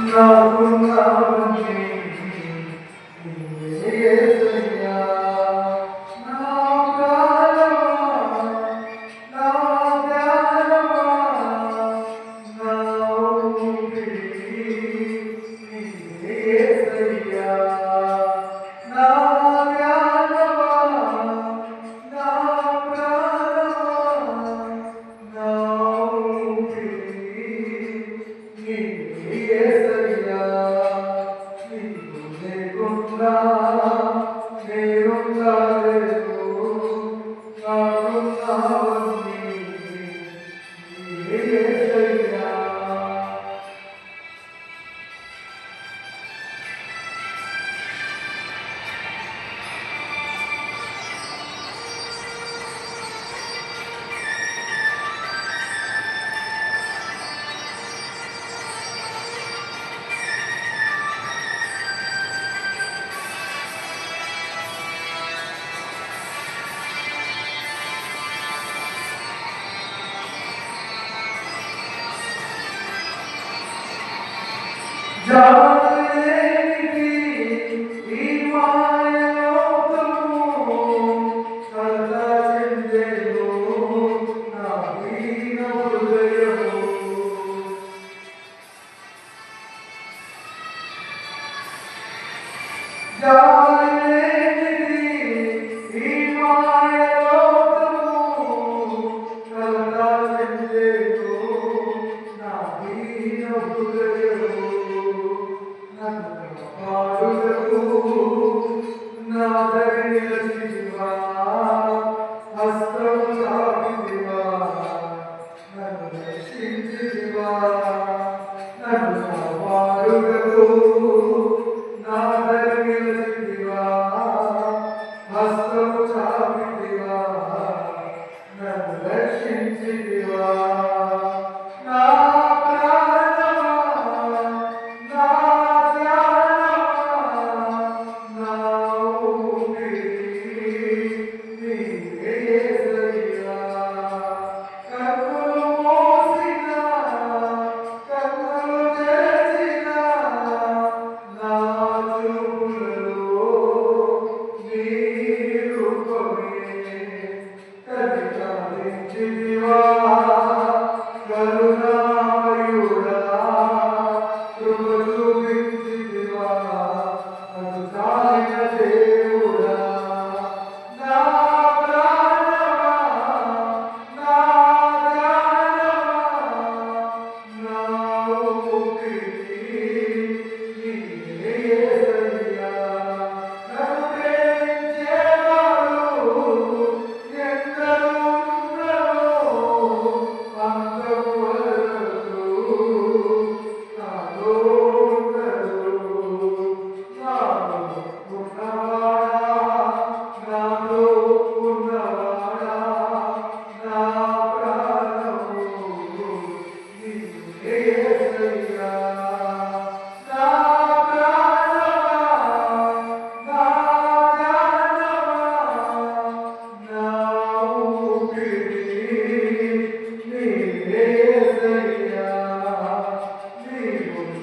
నాకున్నావని యేసయ్యా నా ప్రాణమా నా ధ్యానమా నా ఊపిరి యేసయ్యా నా ధ్యానమా నా ప్రాణమా నా ఊపిరి యేసయ్యా నీవు లేకుండా నేనుండలేను నాకున్నావని యేసయ్యా జాలేనిది ఈ మాయలోకము కలత చెందెను నా దీన హృదయము జాలేనిది ఈ మాయలోకము కలత చెందెను నా దీన హృదయము పాడులకు నా దరినిలచితివా హస్తము చాపితివా నన్ను రక్షించితివా నన్ను పాడులకు నా దరినిలచితివా హస్తము చాపితివా నన్ను రక్షించితివా నా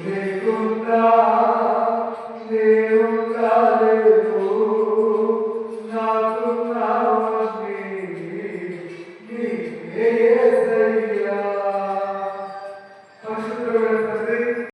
లేకుండా